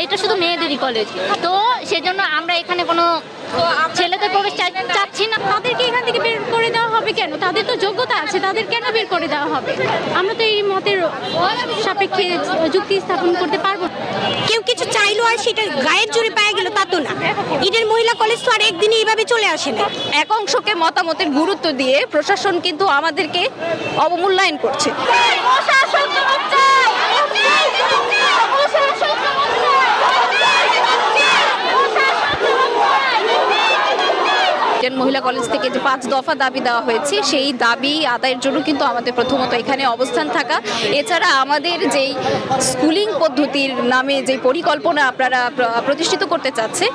এটা শুধু মেয়েদেরই কলেজ, তো সেজন্য আমরা এখানে কোনো ছেলেদের প্রবেশ চাচ্ছি না। তাদেরকে এখান থেকে বের করে দেওয়া হবে কেন? তাদের তো যোগ্যতা আছে, তাদের কেন বের করে দেওয়া হবে? আমরা তো এই মতের সাপেক্ষে যুক্তি স্থাপন করতে পারবো। কেউ কিছু চাইলো আর সেটা গায়ের জোরে পাওয়া গেল তা তো না। ইডেন মহিলা কলেজ তো আর একদিনে এইভাবে চলে আসে না। এক অংশকে মতামতের গুরুত্ব দিয়ে প্রশাসন কিন্তু আমাদেরকে অবমূল্যায়ন করছে। মহিলা কলেজ থেকে যে 5 দফা দাবি দেওয়া হয়েছে, সেই দাবি আদায়ের জন্য কিন্তু আমাদের প্রথমত এখানে অবস্থান থাকা। এছাড়া আমাদের যেই স্কুলিং পদ্ধতির নামে যে পরিকল্পনা আপনারা প্রতিষ্ঠিত করতে চাচ্ছে,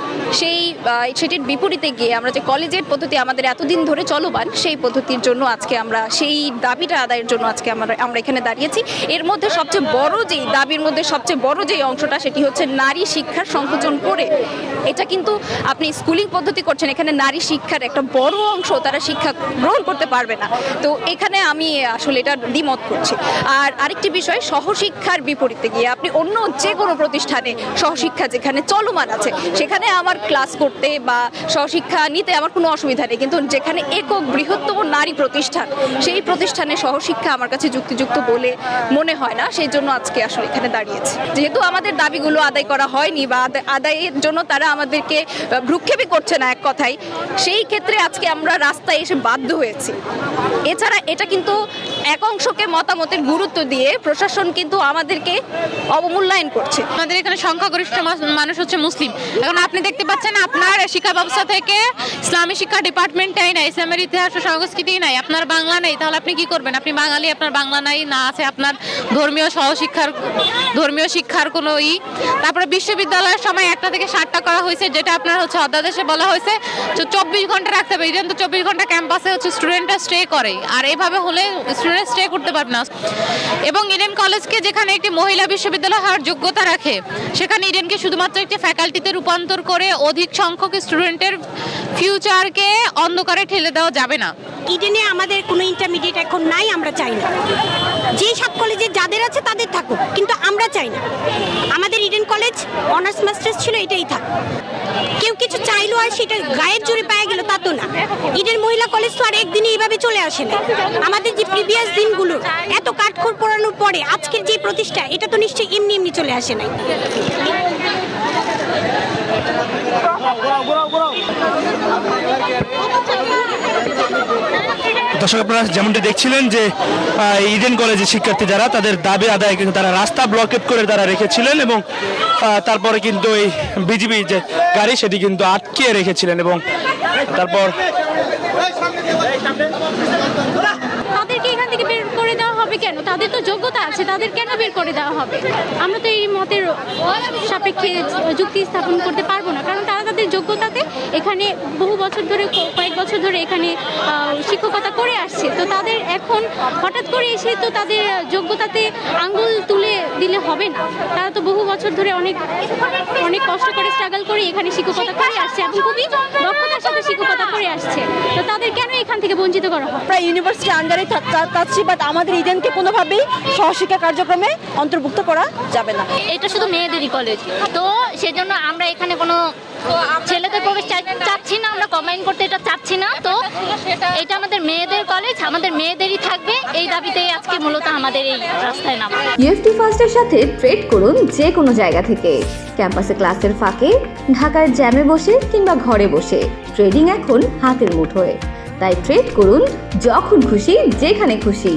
সেটির বিপরীতে গিয়ে আমরা যে কলেজের পদ্ধতি আমাদের এতদিন ধরে চলমান, সেই পদ্ধতির জন্য আজকে আমরা সেই দাবিটা আদায়ের জন্য আজকে আমরা এখানে দাঁড়িয়েছি। এর মধ্যে সবচেয়ে বড় যেই দাবির মধ্যে সবচেয়ে বড় যেই অংশটা, সেটি হচ্ছে নারী শিক্ষার সংকোচন করে। এটা কিন্তু আপনি স্কুলিং পদ্ধতি করছেন, এখানে নারী শিক্ষার একটা বড় অংশ তারা শিক্ষা গ্রহণ করতে পারবে না। তো এখানে আমি আসলে এটা দ্বিমত করছি। আর আরেকটি বিষয়, সহশিক্ষার বিপরীতে গিয়ে আপনি অন্য যে কোনো প্রতিষ্ঠানে সহশিক্ষা যেখানে চলমান আছে, সেখানে আমার ক্লাস করতে বা সহশিক্ষা নিতে আমার কোনো অসুবিধা নেই, কিন্তু যেখানে একক বৃহত্তম নারী প্রতিষ্ঠান, সেই প্রতিষ্ঠানে সহশিক্ষা আমার কাছে যুক্তিযুক্ত বলে মনে হয় না। সেই জন্য আজকে আসলে এখানে দাঁড়িয়েছি। যেহেতু আমাদের দাবিগুলো আদায় করা হয়নি বা আদায়ের জন্য তারা আমাদেরকে ভ্রুক্ষেপই করছে না এক কথায়, সেই ক্ষেত্রে আজকে আমরা রাস্তায় এসে বাধ্য হয়েছি। এছাড়া এটা কিন্তু এক অংশকে মতামতের গুরুত্ব দিয়ে প্রশাসন কিন্তু আমাদেরকে অবমূল্যায়ন করছে। আমাদের এখানে সংখ্যাগরিষ্ঠ মানুষ হচ্ছে মুসলিম। এখন আপনি দেখতে পাচ্ছেন আপনার শিক্ষা ব্যবস্থা থেকে ইসলামী শিক্ষা ডিপার্টমেন্টটাই নাই, ইসলামের ইতিহাস ও সংস্কৃতি নাই, আপনার বাংলা নেই, তাহলে আপনি কি করবেন? আপনি বাঙালি, আপনার বাংলা নাই, না আছে আপনার ধর্মীয় শিক্ষার কোনো তারপরে বিশ্ববিদ্যালয়ের সময় 1টা থেকে 7টা করা হয়েছে, যেটা আপনার হচ্ছে অধ্যাদেশে বলা হয়েছে 24 ঘন্টা রাখতে হবে। ইডেন তো 24 ঘন্টা ক্যাম্পাসে হচ্ছে স্টুডেন্টরা স্টে করে, আর এভাবে হলে স্টুডেন্ট স্টে করতে পারবে না। এবং ইডেন কলেজকে যেখানে একটি মহিলা বিশ্ববিদ্যালয় হওয়ার যোগ্যতা রাখে, সেখানে ইডেনকে শুধুমাত্র একটি ফ্যাকাল্টিতে রূপান্তর করে অধিক সংখ্যক স্টুডেন্টের ফিউচারকে অন্ধকারে ঠেলে দেওয়া যাবে না। ইডেনে আমাদের কোনো ইন্টারমিডিয়েট এখন নাই, আমরা চাই না। যে সব কলেজে যাদের আছে তাদের থাকুক, কিন্তু আমরা চাই না আমাদের ইডেন কলেজ অনার্স মাস্টার্স ছিল এটাই থাক। কেউ কিছু চাইলো আর সেটা গায়ের জোরে পাওয়া গেল তা তো না। ইডেন মহিলা কলেজ তো আর একদিনে এইভাবে চলে আসে না। আমাদের যে প্রিভিয়াস দিনগুলো এত কাঠখড় পোড়ানোর পরে আজকের যে প্রতিষ্ঠা, এটা তো নিশ্চয়ই এমনি চলে আসে নাই। দর্শক, আপনারা যেমনটি দেখছিলেন যে ইডেন কলেজের শিক্ষার্থী যারা, তাদের দাবি আদায় কিন্তু তারা রাস্তা ব্লকেট করে তারা রেখেছিলেন এবং তারপরে কিন্তু এই বিজিবি যে গাড়ি সেটি কিন্তু আটকে রেখেছিলেন এবং তারপর তাদেরকে এখান থেকে বের করে দেওয়া হবে কেন? তাদের তো যোগ্যতা আছে, তাদের কেন বের করে দেওয়া হবে? আমরা তো এই মতের সাপেক্ষে যুক্তি স্থাপন করতে পারবো না, কারণ তারা তাদের যোগ্যতাতে এখানে বহু বছর ধরে, কয়েক বছর ধরে এখানে শিক্ষকতা করে আসছে। তো তাদের এখন হঠাৎ করে এসে তো তাদের যোগ্যতাতে আঙ্গুল তুলে দিলে হবে না। তারা তো বহু বছর ধরে অনেক কষ্ট করে স্ট্রাগল করে এখানে শিক্ষকতা করে আসছে এবং খুবই দক্ষতার সাথে শিক্ষকতা করে আসছে। তো তাদের কেন এখান থেকে বঞ্চিত করা হয়? আমরা ইউনিভার্সিটি আন্ডারে থাকছি, বাট আমাদের ইডেনকে কোনোভাবেই সহশিক্ষা কার্যক্রমে অন্তর্ভুক্ত করা যাবে না। এটা শুধু মেয়েদেরই কলেজ, তো সেজন্য আমরা এখানে কোনো ছেলেদের প্রবেশ চাচ্ছি না, আমরা কম্বাইন করতে এটা চাচ্ছি না। তো এটা আমাদের মেয়েদের কলেজ, আমাদের মেয়েদেরই থাকবে, এই দাবিতেই আজকে মূলত আমাদের এই রাস্তায় নামা। ইএফটি ফার্স্টের সাথে ট্রেড করুন যে কোনো জায়গা থেকে, ক্যাম্পাসে ক্লাসের ফাঁকে, ঢাকার জ্যামে বসে কিংবা ঘরে বসে। ট্রেডিং এখন হাতের মুঠোয়, তাই ট্রেড করুন যখন খুশি, যেখানে খুশি।